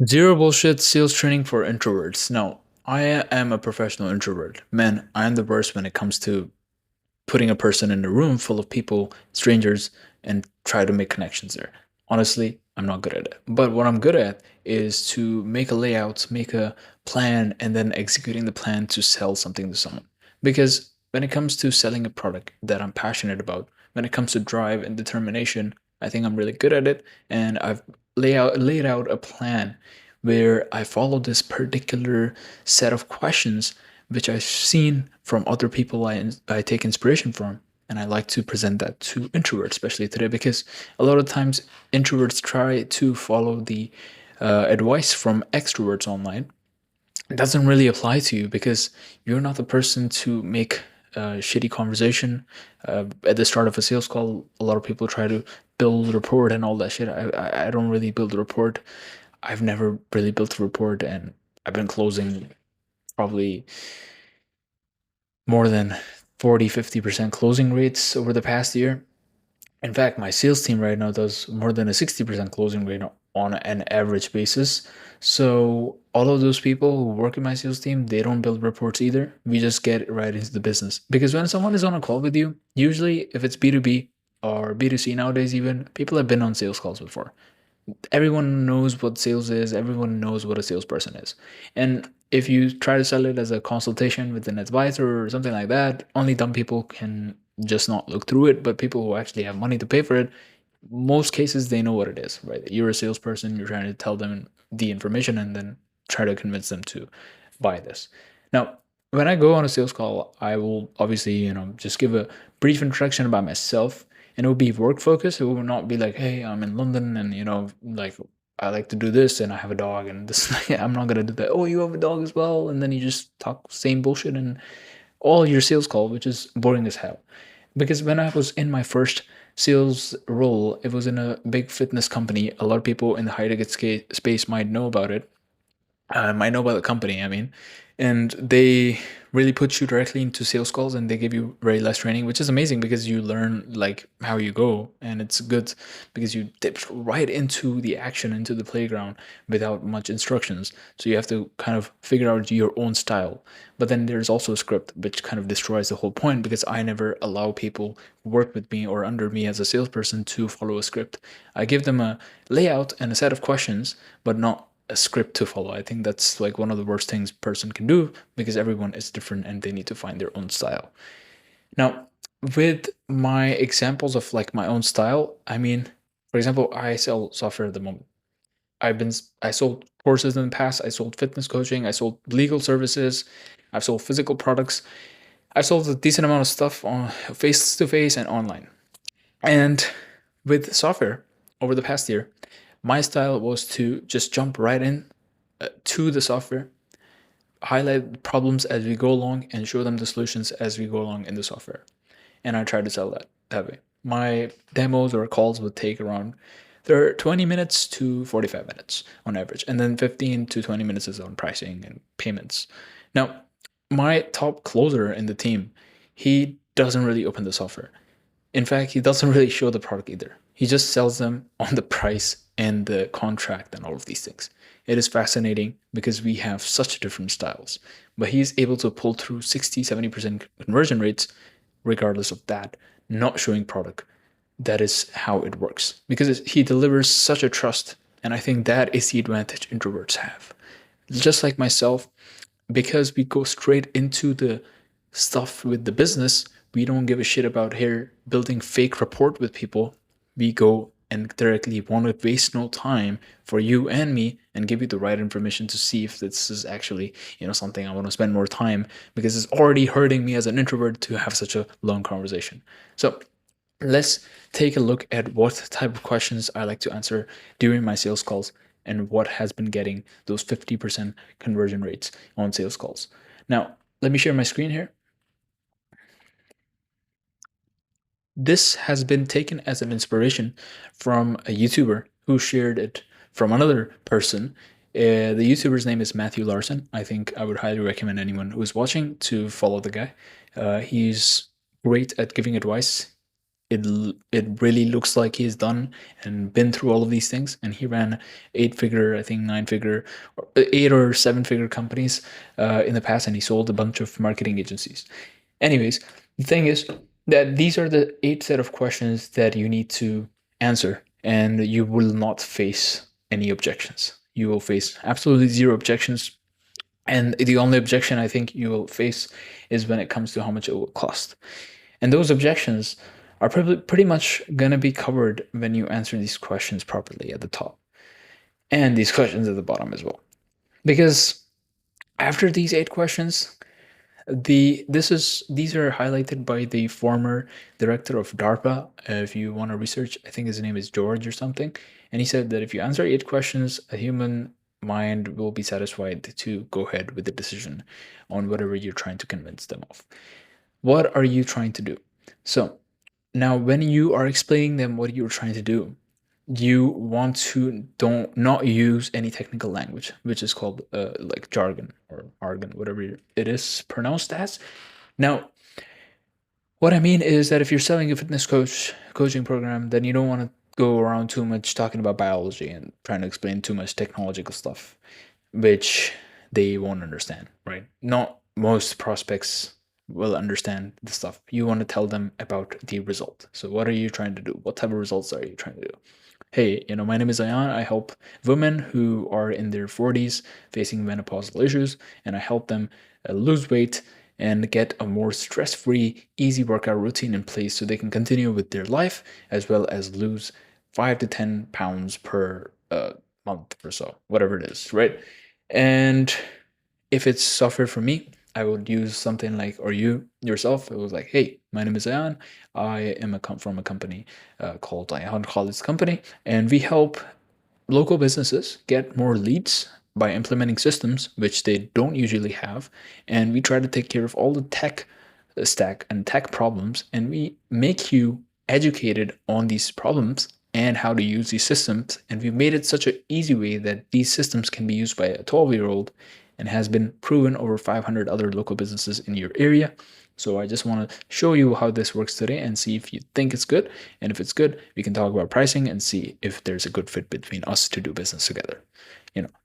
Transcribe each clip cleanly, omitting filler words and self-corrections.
Zero bullshit sales training for introverts. No, I am a professional introvert. Man, I am the worst when it comes to putting a person in a room full of people, strangers, and try to make connections there. Honestly, I'm not good at it. But what I'm good at is to make a layout, make a plan, and then executing the plan to sell something to someone. Because when it comes to selling a product that I'm passionate about, when it comes to drive and determination, I think I'm really good at it. And I've laid out a plan where I follow this particular set of questions which I've seen from other people I take inspiration from. And I like to present that to introverts, especially today, because a lot of times introverts try to follow the advice from extroverts online. It doesn't really apply to you because you're not the person to make shitty conversation. At the start of a sales call, a lot of people try to build rapport and all that shit. I don't really build a rapport. I've never really built a rapport, and I've been closing probably more than 40-50% closing rates over the past year. In fact, my sales team right now does more than a 60% closing rate on an average basis. So all of those people who work in my sales team, they don't build reports either. We just get right into the business. Because when someone is on a call with you, usually if it's B2B or B2C nowadays even, people have been on sales calls before. Everyone knows what sales is, everyone knows what a salesperson is. And if you try to sell it as a consultation with an advisor or something like that, only dumb people can just not look through it. But people who actually have money to pay for it, most cases they know what it is, right? You're a salesperson, you're trying to tell them the information and then try to convince them to buy this. Now, when I go on a sales call, I will obviously, just give a brief introduction about myself, and it will be work focused. It will not be like, hey, I'm in London and like I like to do this and I have a dog and this. I'm not gonna do that. Oh, you have a dog as well, and then you just talk same bullshit and all your sales call, which is boring as hell. Because when I was in my first sales role, it was in a big fitness company. A lot of people in the high ticket space might know about it, might know about the company, I mean, and they really put you directly into sales calls and they give you very less training, which is amazing because you learn like how you go, and it's good because you dip right into the action, into the playground without much instructions. So you have to kind of figure out your own style. But then there's also a script, which kind of destroys the whole point because I never allow people who work with me or under me as a salesperson to follow a script. I give them a layout and a set of questions, but not a script to follow. I think that's like one of the worst things a person can do because everyone is different and they need to find their own style. Now, with my examples of like my own style, I mean, for example, I sell software at the moment. I sold courses in the past, I sold fitness coaching, I sold legal services, I've sold physical products. I've sold a decent amount of stuff on face to face and online. And with software over the past year, my style was to just jump right in to the software, highlight problems as we go along, and show them the solutions as we go along in the software. And I try to sell that way. My demos or calls would take around 20 minutes to 45 minutes on average, and then 15 to 20 minutes is on pricing and payments. Now, my top closer in the team, he doesn't really open the software. In fact, he doesn't really show the product either. He just sells them on the price and the contract and all of these things. It is fascinating because we have such different styles, but he's able to pull through 60-70% conversion rates regardless of that, not showing product. That is how it works because he delivers such a trust. And I think that is the advantage introverts have. Just like myself, because we go straight into the stuff with the business, we don't give a shit about here building fake rapport with people. We go and directly want to waste no time for you and me and give you the right information to see if this is actually something I want to spend more time, because it's already hurting me as an introvert to have such a long conversation. So let's take a look at what type of questions I like to answer during my sales calls and what has been getting those 50% conversion rates on sales calls. Now, let me share my screen here. This has been taken as an inspiration from a YouTuber who shared it from another person. The YouTuber's name is Matthew Larson. I think I would highly recommend anyone who is watching to follow the guy. He's great at giving advice. it really looks like he's done and been through all of these things. And he ran 8 figure, I think 9 figure, or 8 or 7 figure companies in the past, and he sold a bunch of marketing agencies. Anyways, the thing is that these are the 8 set of questions that you need to answer, and you will not face any objections. You will face absolutely zero objections. And the only objection I think you will face is when it comes to how much it will cost. And those objections are probably pretty much going to be covered when you answer these questions properly at the top and these questions at the bottom as well. Because after these 8 questions, these are highlighted by the former director of DARPA. If you want to research, I think his name is George or something, and he said that if you answer 8 questions, a human mind will be satisfied to go ahead with the decision on whatever you're trying to convince them of. What are you trying to do? So now, when you are explaining them what you're trying to do, you want to don't not use any technical language, which is called like jargon or argon, whatever it is pronounced as. Now, what I mean is that if you're selling a fitness coaching program, then you don't want to go around too much talking about biology and trying to explain too much technological stuff, which they won't understand, right? Not most prospects will understand the stuff. You want to tell them about the result. So what are you trying to do? What type of results are you trying to do? Hey, my name is Ayan. I help women who are in their 40s facing menopausal issues, and I help them lose weight and get a more stress-free, easy workout routine in place so they can continue with their life, as well as lose 5 to 10 pounds per month or so, whatever it is, right? And if it's software for me, I would use something like, or you yourself, it was like, hey, my name is Ayan. I am from a company called Ayan Khalid's Company, and we help local businesses get more leads by implementing systems which they don't usually have. And we try to take care of all the tech stack and tech problems, and we make you educated on these problems and how to use these systems. And we made it such an easy way that these systems can be used by a 12-year-old and has been proven over 500 other local businesses in your area. So I just want to show you how this works today and see if you think it's good. And if it's good, we can talk about pricing and see if there's a good fit between us to do business together.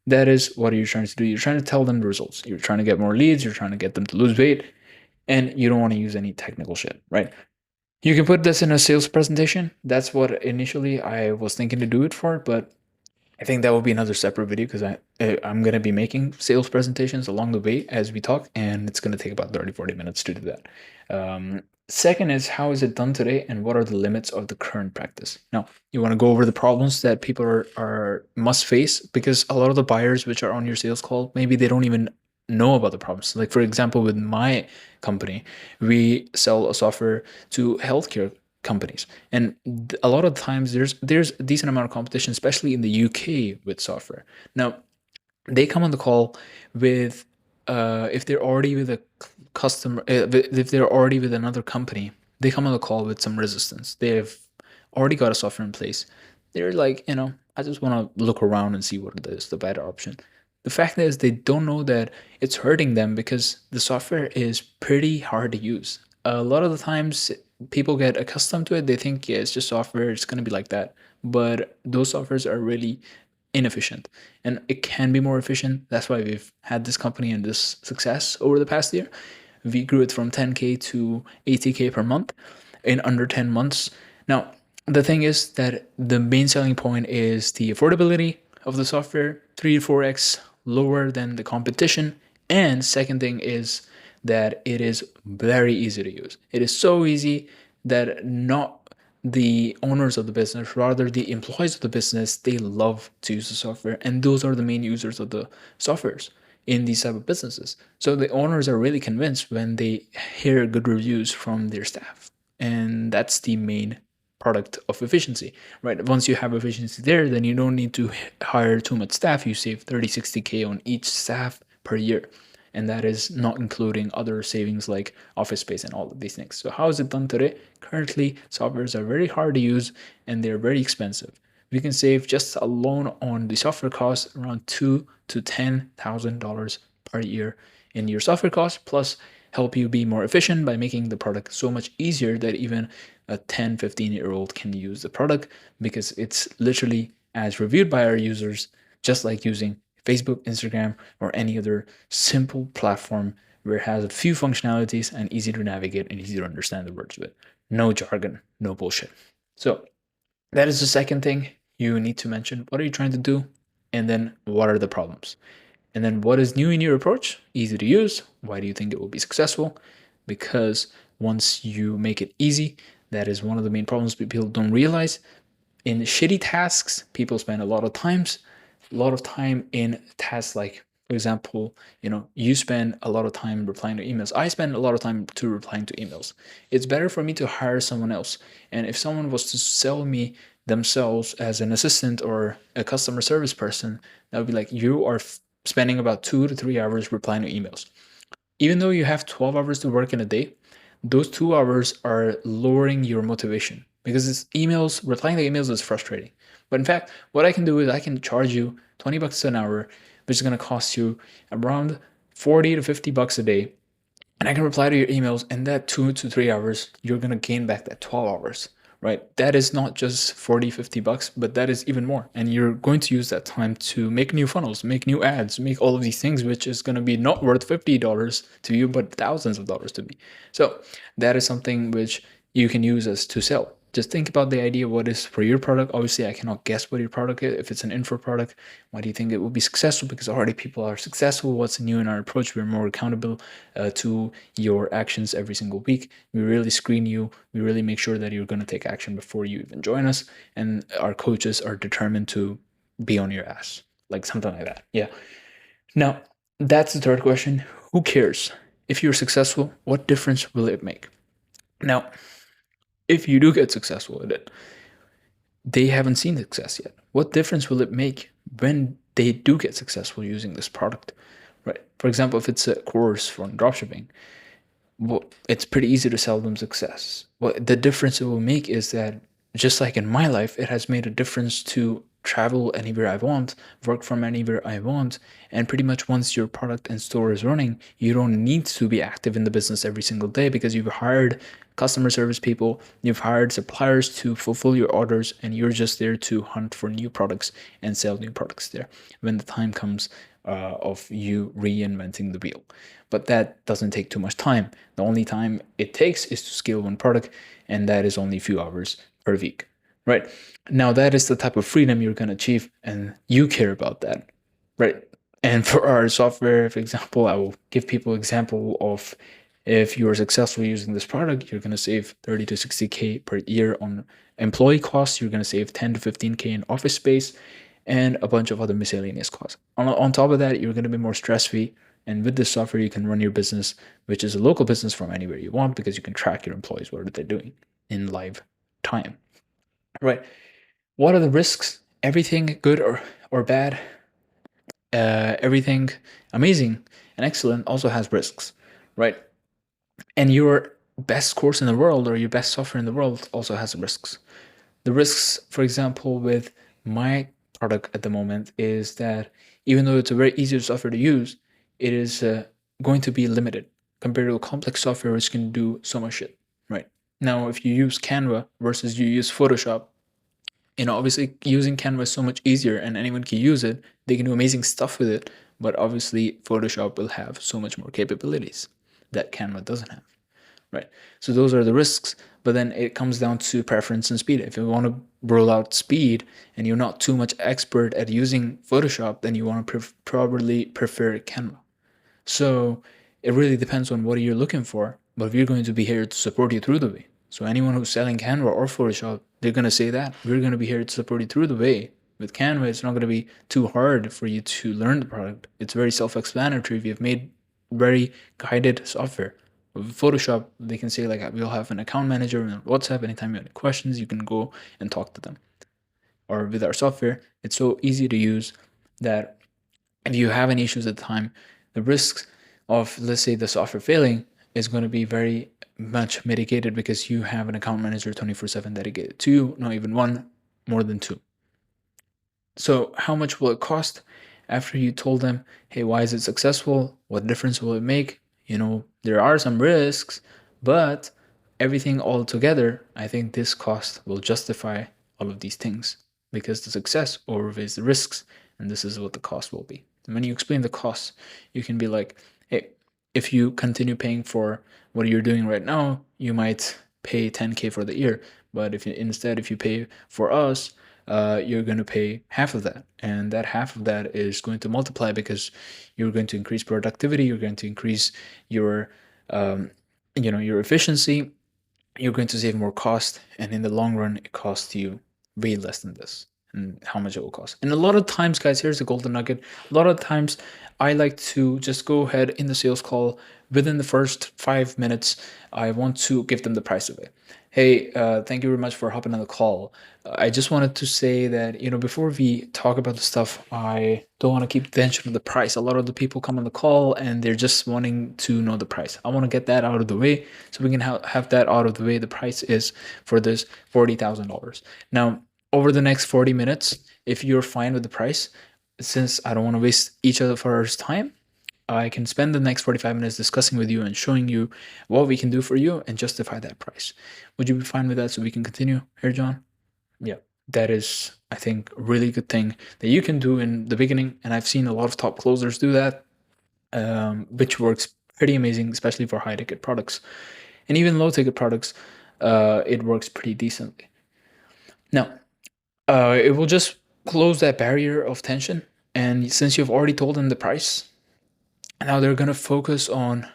That is what you're trying to do. You're trying to tell them the results. You're trying to get more leads. You're trying to get them to lose weight. And you don't want to use any technical shit, right? You can put this in a sales presentation. That's what initially I was thinking to do it for, but I think that will be another separate video because I'm going to be making sales presentations along the way as we talk, and it's going to take about 30-40 minutes to do that. Second is, how is it done today and what are the limits of the current practice? Now, you want to go over the problems that people must face, because a lot of the buyers which are on your sales call, maybe they don't even know about the problems. Like, for example, with my company, we sell a software to healthcare companies, and a lot of times there's a decent amount of competition, especially in the UK with software. Now, they come on the call with if they're already with a customer, if they're already with another company, they come on the call with some resistance. They've already got a software in place. They're like, I just want to look around and see what is the better option. The fact is, they don't know that it's hurting them because the software is pretty hard to use. A lot of the times, people get accustomed to it. They think, yeah, it's just software. It's going to be like that. But those softwares are really inefficient, and it can be more efficient. That's why we've had this company and this success over the past year. We grew it from 10K to 80K per month in under 10 months. Now, the thing is that the main selling point is the affordability of the software, 3 to 4x lower than the competition. And second thing is that it is very easy to use. It is so easy that not the owners of the business, rather the employees of the business, they love to use the software, and those are the main users of the softwares in these type of businesses. So the owners are really convinced when they hear good reviews from their staff, and that's the main product of efficiency, right? Once you have efficiency there, then you don't need to hire too much staff. You save 30-60K on each staff per year. And that is not including other savings like office space and all of these things. So how is it done today? Currently, softwares are very hard to use and they're very expensive. We can save just alone on the software costs around $2,000 to $10,000 per year in your software costs, plus help you be more efficient by making the product so much easier that even a 10, 15-year-old can use the product, because it's literally as reviewed by our users, just like using Facebook, Instagram, or any other simple platform where it has a few functionalities and easy to navigate and easy to understand the words with. No jargon, no bullshit. So that is the second thing you need to mention. What are you trying to do? And then what are the problems? And then what is new in your approach? Easy to use. Why do you think it will be successful? Because once you make it easy, that is one of the main problems people don't realize. In shitty tasks, people spend a lot of time in tasks like, for example, you spend a lot of time replying to emails. I spend a lot of time to replying to emails. It's better for me to hire someone else. And if someone was to sell me themselves as an assistant or a customer service person, that would be like, you are spending about 2 to 3 hours replying to emails. Even though you have 12 hours to work in a day, those 2 hours are lowering your motivation, because it's emails, replying to emails is frustrating. But in fact, what I can do is I can charge you $20 an hour, which is going to cost you around 40 to 50 bucks a day. And I can reply to your emails, and that 2 to 3 hours, you're going to gain back that 12 hours, right? That is not just 40, 50 bucks, but that is even more. And you're going to use that time to make new funnels, make new ads, make all of these things, which is going to be not worth $50 to you, but thousands of dollars to me. So that is something which you can use as to sell. Just think about the idea, what is for your product. Obviously, I cannot guess what your product is. If it's an info product, why do you think it will be successful? Because already people are successful. What's new in our approach? We're more accountable to your actions every single week. We really screen you. We really make sure that you're going to take action before you even join us. And our coaches are determined to be on your ass, like something like that. Yeah. Now, that's the third question. Who cares? If you're successful, what difference will it make? Now, if you do get successful at it, they haven't seen success yet. What difference will it make when they do get successful using this product, right? For example, if it's a course for dropshipping, well, it's pretty easy to sell them success. What the difference it will make is that, just like in my life, it has made a difference to travel anywhere I want, work from anywhere I want, and pretty much once your product and store is running, you don't need to be active in the business every single day, because you've hired customer service people, you've hired suppliers to fulfill your orders, and you're just there to hunt for new products and sell new products there when the time comes of you reinventing the wheel. But that doesn't take too much time. The only time it takes is to scale one product, and that is only a few hours per week, right? Now, that is the type of freedom you're going to achieve, and you care about that, right? And for our software, for example, I will give people example of, if you are successful using this product, you're going to save 30 to 60K per year on employee costs. You're going to save 10 to 15K in office space and a bunch of other miscellaneous costs. On top of that, you're going to be more stress-free. And with this software, you can run your business, which is a local business, from anywhere you want, because you can track your employees, what they're doing in live time, right? What are the risks? Everything good or bad, everything amazing and excellent also has risks, right? And your best course in the world or your best software in the world also has risks. The risks, for example, with my product at the moment is that even though it's a very easy software to use, it is going to be limited compared to a complex software which can do so much shit, right? Now, if you use Canva versus you use Photoshop, obviously using Canva is so much easier and anyone can use it. They can do amazing stuff with it, but obviously Photoshop will have so much more capabilities that Canva doesn't have, right? So those are the risks, but then it comes down to preference and speed. If you want to roll out speed and you're not too much expert at using Photoshop, then you want to probably prefer Canva. So it really depends on what you're looking for, but we're going to be here to support you through the way. So anyone who's selling Canva or Photoshop, they're going to say that we're going to be here to support you through the way. With Canva, it's not going to be too hard for you to learn the product. It's very self-explanatory. We have made very guided software. With Photoshop, they can say, like, we'll have an account manager on WhatsApp. Anytime you have any questions, you can go and talk to them. Or with our software, it's so easy to use that if you have any issues at the time, the risks of, let's say, the software failing is going to be very much mitigated because you have an account manager 24/7 dedicated to you, not even one, more than two. So how much will it cost? After you told them, hey, why is it successful? What difference will it make? There are some risks, but everything all together, I think this cost will justify all of these things because the success overweighs the risks, and this is what the cost will be. And when you explain the cost, you can be like, hey, if you continue paying for what you're doing right now, you might pay 10K for the year. But if you pay for us, you're going to pay half of that, and that half of that is going to multiply because you're going to increase productivity, you're going to increase your your efficiency, you're going to save more cost, and in the long run it costs you way less than this, and how much it will cost. And a lot of times, guys, here's the golden nugget. A lot of times I like to just go ahead in the sales call. Within the first 5 minutes, I want to give them the price of it. Hey, thank you very much for hopping on the call. I just wanted to say that, before we talk about the stuff, I don't want to keep the tension of the price. A lot of the people come on the call and they're just wanting to know the price. I want to get that out of the way so we can have that out of the way. The price is for this $40,000. Now, over the next 40 minutes, if you're fine with the price, since I don't want to waste each of our time, I can spend the next 45 minutes discussing with you and showing you what we can do for you and justify that price. Would you be fine with that so we can continue here, John? Yeah, that is, I think, a really good thing that you can do in the beginning. And I've seen a lot of top closers do that, which works pretty amazing, especially for high ticket products. And even low ticket products, it works pretty decently. Now, it will just close that barrier of tension. And since you've already told them the price, now they're going to focus on,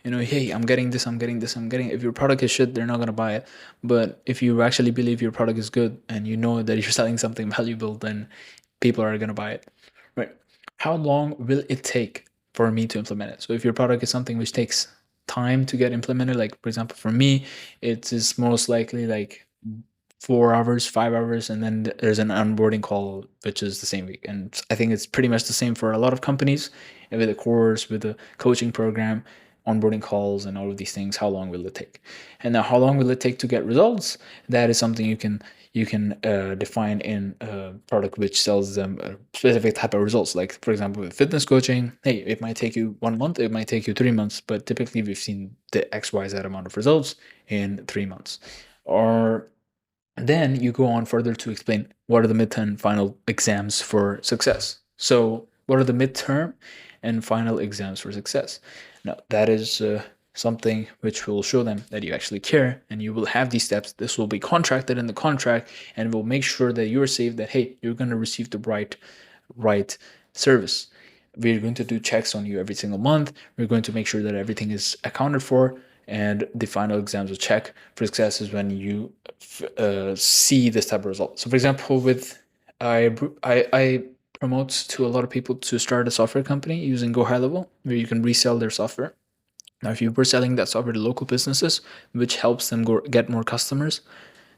hey, I'm getting this, I'm getting this, I'm getting it. If your product is shit, they're not going to buy it. But if you actually believe your product is good and you know that you're selling something valuable, then people are going to buy it. Right? How long will it take for me to implement it? So if your product is something which takes time to get implemented, like for example, for me, it is most likely like 4 hours, 5 hours, and then there's an onboarding call, which is the same week. And I think it's pretty much the same for a lot of companies with a course, with a coaching program, onboarding calls, and all of these things. How long will it take? And now, how long will it take to get results? That is something you can define in a product which sells them a specific type of results. Like for example, with fitness coaching, hey, it might take you 1 month, it might take you 3 months, but typically we've seen the XYZ amount of results in 3 months. Or then you go on further to explain what are the midterm and final exams for success. So, what are the midterm and final exams for success? Now, that is something which will show them that you actually care, and you will have these steps. This will be contracted in the contract, and will make sure that you're safe, that hey, you're going to receive the right service. We're going to do checks on you every single month. We're going to make sure that everything is accounted for. And the final exams of check for success is when you see this type of result. So, for example, I promote to a lot of people to start a software company using Go High Level, where you can resell their software. Now, if you were selling that software to local businesses, which helps them get more customers,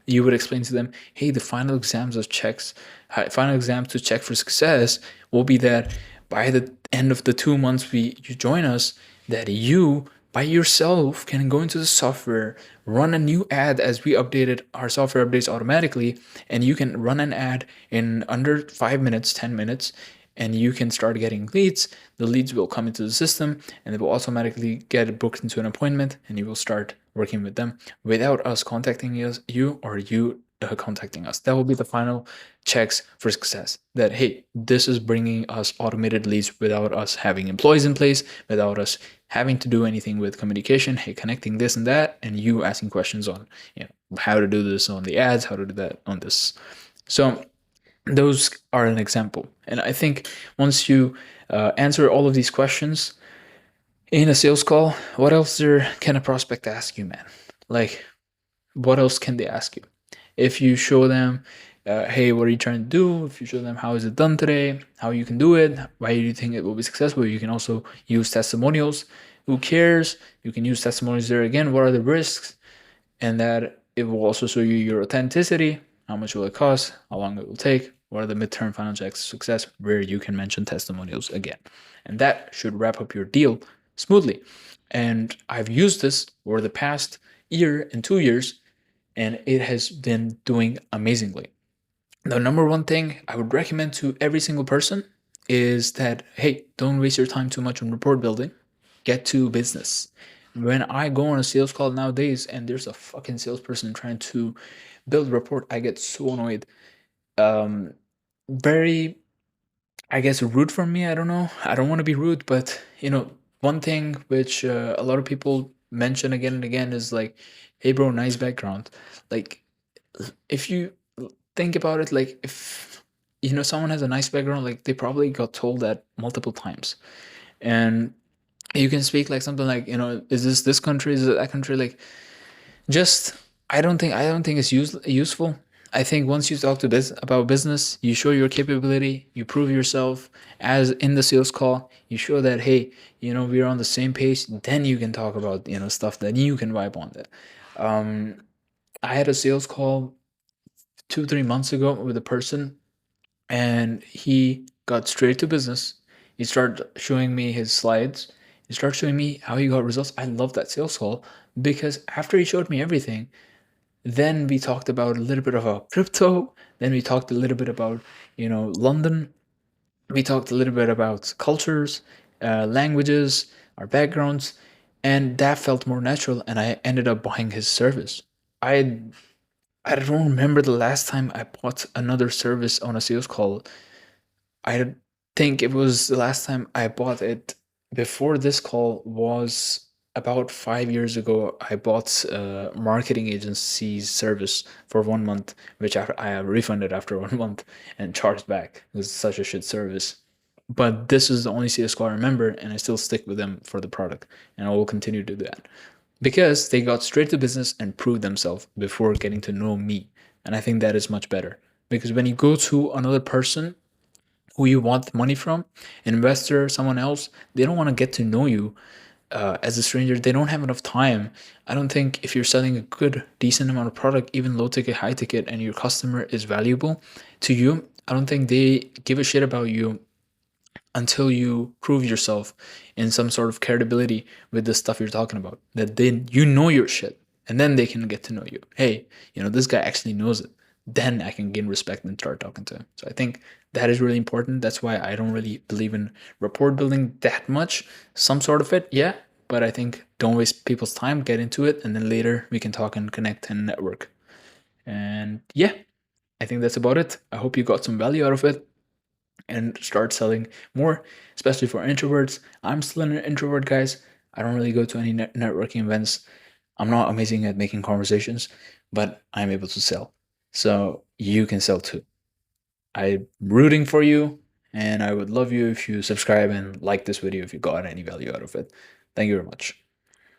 you would explain to them, hey, the final exams to check for success will be that by the end of the 2 months you join us, that you by yourself can go into the software, run a new ad as we updated our software updates automatically, and you can run an ad in under 5 minutes, 10 minutes, and you can start getting leads. The leads will come into the system and they will automatically get booked into an appointment, and you will start working with them without us contacting you or you contacting us. That will be the final checks for success, that hey, this is bringing us automated leads without us having employees in place, without us having to do anything with communication. Hey, connecting this and that, and you asking questions on how to do this on the ads, how to do that on this. So those are an example. And I think once you answer all of these questions in a sales call, what else can a prospect ask you, man? Like, what else can they ask you? If you show them, hey, what are you trying to do? If you show them how is it done today, how you can do it, why do you think it will be successful? You can also use testimonials. Who cares? You can use testimonials there again. What are the risks? And that it will also show you your authenticity. How much will it cost? How long it will take? What are the midterm final checks of success? Where you can mention testimonials again. And that should wrap up your deal smoothly. And I've used this over the past year and 2 years, and it has been doing amazingly. The number one thing I would recommend to every single person is that, hey, don't waste your time too much on report building. get to business. When I go on a sales call nowadays and there's a fucking salesperson trying to build rapport, I get so annoyed. Um, very, I guess, rude from me. I don't know. I don't want to be rude, but one thing which a lot of people mention again and again is like, "Hey, bro, nice background." Like, if you think about it, like if someone has a nice background, like they probably got told that multiple times, and you can speak like something like, is this country, is it that country, like just I don't think it's useful. I think once you talk to about business, you show your capability, you prove yourself as in the sales call, you show that, hey, we're on the same page, then you can talk about stuff that you can vibe on that. I had a sales call 2 3 months ago with a person, and he got straight to business. He started showing me his slides. He started showing me how he got results. I love that sales call because after he showed me everything, then we talked about a little bit about crypto. Then we talked a little bit about, London. We talked a little bit about cultures, languages, our backgrounds, and that felt more natural. And I ended up buying his service. I I don't remember the last time I bought another service on a sales call. I think it was the last time I bought it before this call was about 5 years ago. I bought a marketing agency's service for 1 month, which I refunded after 1 month and charged back. It was such a shit service. But this is the only CSGO I remember, and I still stick with them for the product, and I will continue to do that because they got straight to business and proved themselves before getting to know me. And I think that is much better because when you go to another person who you want money from, an investor, someone else, they don't want to get to know you as a stranger. They don't have enough time. I don't think if you're selling a good, decent amount of product, even low ticket, high ticket, and your customer is valuable to you, I don't think they give a shit about you until you prove yourself in some sort of credibility with the stuff you're talking about. That then your shit, and then they can get to know you. Hey, this guy actually knows it. Then I can gain respect and start talking to him. So I think that is really important. That's why I don't really believe in rapport building that much. Some sort of it, yeah, but I think don't waste people's time. Get into it, and then later we can talk and connect and network. And yeah, I think that's about it. I hope you got some value out of it and start selling more, especially for introverts. I'm still an introvert, guys. I don't really go to any networking events. I'm not amazing at making conversations, but I'm able to sell. So you can sell too. I'm rooting for you, and I would love you if you subscribe and like this video if you got any value out of it. Thank you very much.